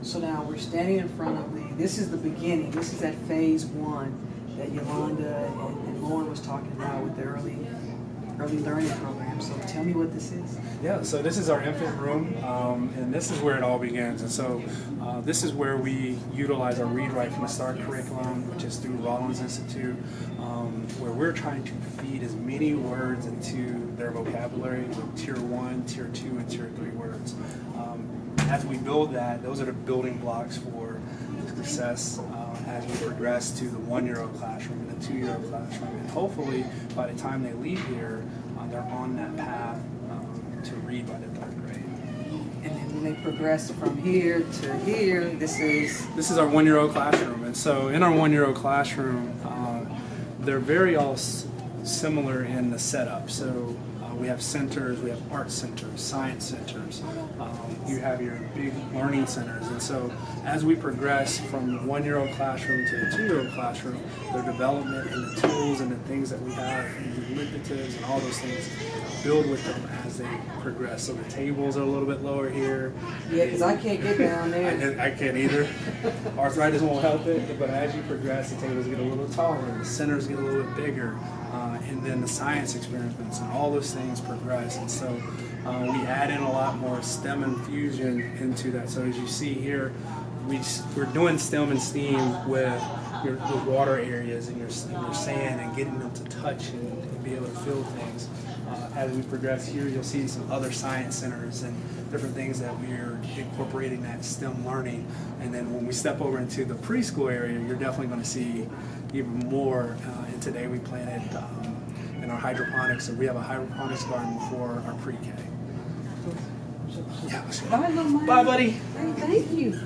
So now we're standing in front of this is the beginning. This is that phase one that Yolanda and Lauren was talking about with the early learning program. So tell me what this is. Yeah, so this is our infant room, and this is where it all begins. And so this is where we utilize our Read Write from the Start curriculum, which is through Rollins Institute, where we're trying to feed as many words into their vocabulary with Tier 1, Tier 2, and Tier 3 words. As we build that, those are the building blocks for success as we progress to the 1-year-old classroom and the 2-year-old classroom. And hopefully, by the time they leave here, they're on that path to read by the 3rd grade. And then when they progress from here to here, this is our 1-year-old classroom. And so in our 1-year-old classroom, they're very all similar in the setup. So we have centers, we have art centers, science centers, you have your big learning centers. And so as we progress from the 1-year-old classroom to the 2-year-old classroom, their development and the tools and the things that we have, and the manipulatives and all those things, build with them as they progress. So the tables are a little bit lower here. Yeah, because I can't get down there. I can't either. Arthritis won't help it, but as you progress, the tables get a little taller, the centers get a little bit bigger, and then the science experiments and all those things progress. And so we add in a lot more STEM infusion into that. So as you see here, we're doing STEM and STEAM with your water areas and your sand and getting them to touch and be able to feel things. As we progress here, you'll see some other science centers and different things that we're incorporating that STEM learning. And then when we step over into the preschool area, you're definitely going to see even more. And today we planted in our hydroponics, so we have a hydroponics garden for our pre-K. Yeah, Bye, little Mike. bye, buddy. Hey, thank you.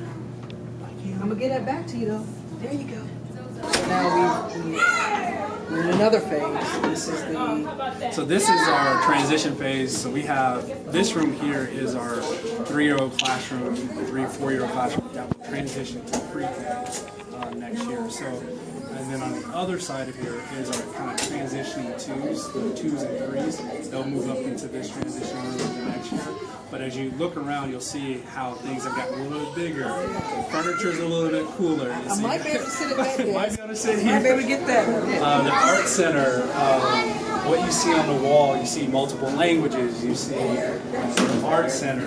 I'm gonna get that back to you though. There you go. So now we're in another phase. This is our transition phase. So we have this room here is our 3-year-old classroom, 3-4-year-old classroom that will transition to pre-K next year. So, and then on the other side of here is our kind of transitioning 2s, the 2s and 3s. They'll move up into this transition room the next year. But as you look around, you'll see how things have gotten a little bit bigger. The furniture's a little bit cooler. I might be able to sit at that desk. Might be able to sit here. Might be able to get that one. Yeah. The art center, what you see on the wall, you see multiple languages. You see the art center.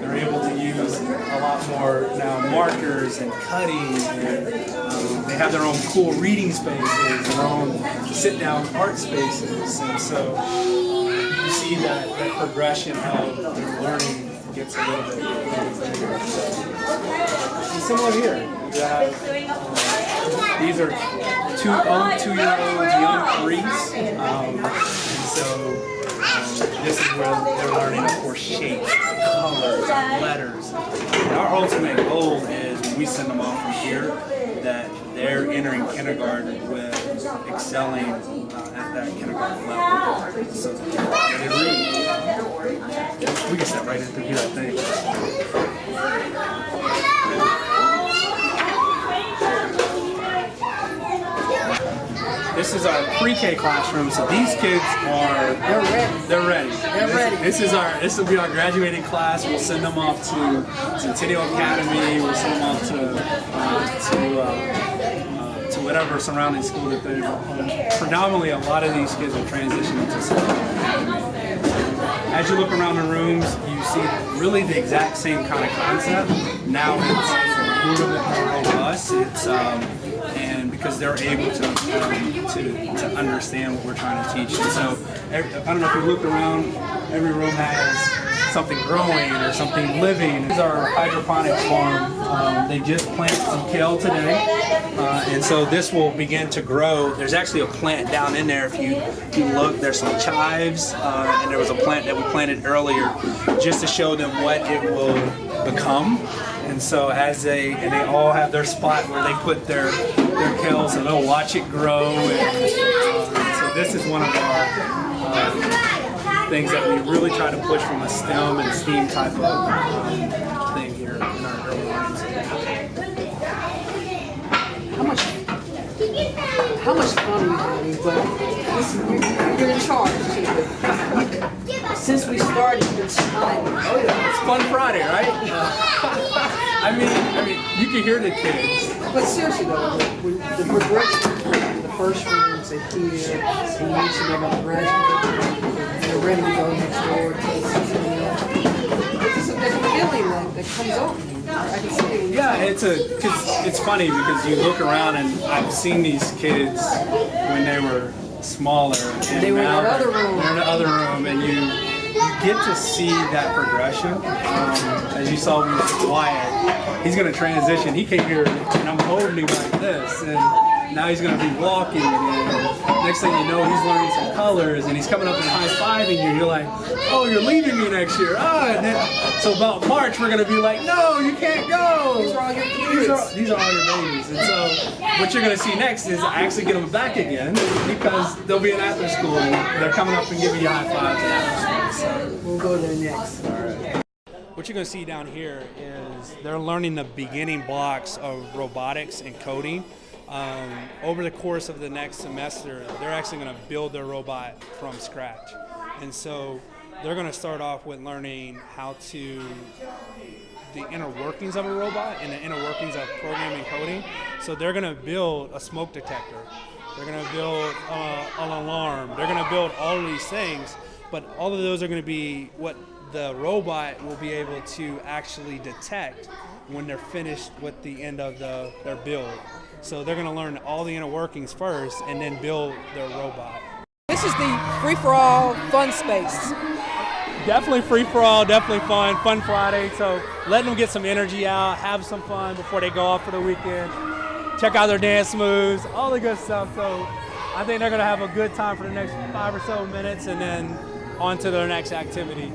They're able to use a lot more now markers and cutting. And, they have their own cool reading spaces, their own sit-down art spaces, and so you see that progression of learning gets a little bit bigger. And similar here, you have, these are 2-year-olds, young 3s, and so this is where they're learning, of course, shapes, colors, letters. And our ultimate goal is when we send them off from here, that they're entering kindergarten with excelling at that kindergarten level. So they read. We can step right in through here, I think. This is our pre-K classroom. So these kids are they're ready. This will be our graduating class. We'll send them off to Centennial Academy. We'll send them off to whatever surrounding school that they're home. Predominantly, a lot of these kids are transitioning to Centennial Academy. As you look around the rooms, you see really the exact same kind of concept. Now it's a little bit more robust. And because they're able to understand what we're trying to teach. And so, I don't know if you look around, every room has something growing or something living. This is our hydroponic farm. They just planted some kale today, and so this will begin to grow. There's actually a plant down in there. If you look, there's some chives, and there was a plant that we planted earlier just to show them what it will become. And so as they all have their spot where they put their kale, so they'll watch it grow. And so this is one of our things that we really try to push from a STEM and STEAM type of thing here in our early learning center. How much fun are you having? But you're in charge too. Since we started, you've been smiling. Oh yeah, it's Fun Friday, right? I mean, you can hear the kids. But seriously though, the progression, the first room, say here, and you mentioned about the graduate, they're ready to go next door to the CCD. There's a feeling that comes over you. I can see it. Yeah, it's funny because you look around and I've seen these kids when they were smaller and They were in now that other room. they're in the other room, and you get to see that progression. As you saw with Wyatt, he's going to transition. He came here and I'm holding him like this, and now he's going to be walking, and next thing you know, he's learning some colors, and he's coming up and high-fiving you. You're like, oh, you're leaving me next year. And then, so about March, we're going to be like, no, you can't go. These are all your kids. These are all your babies. And so what you're going to see next is actually get them back again, because they'll be in after school, and they're coming up and giving you high fives at after school. So We'll go there next. all right. What you're going to see down here is they're learning the beginning blocks of robotics and coding. Over the course of the next semester, they're actually going to build their robot from scratch. And so they're going to start off with learning how to, the inner workings of a robot and the inner workings of programming and coding. So they're going to build a smoke detector. They're going to build an alarm. They're going to build all of these things, but all of those are going to be what the robot will be able to actually detect when they're finished with the end of their build. So they're going to learn all the inner workings first and then build their robot. This is the free-for-all fun space. Definitely free-for-all, definitely fun, Fun Friday. So letting them get some energy out, have some fun before they go off for the weekend. Check out their dance moves, all the good stuff. So I think they're going to have a good time for the next 5 or so minutes and then on to their next activity.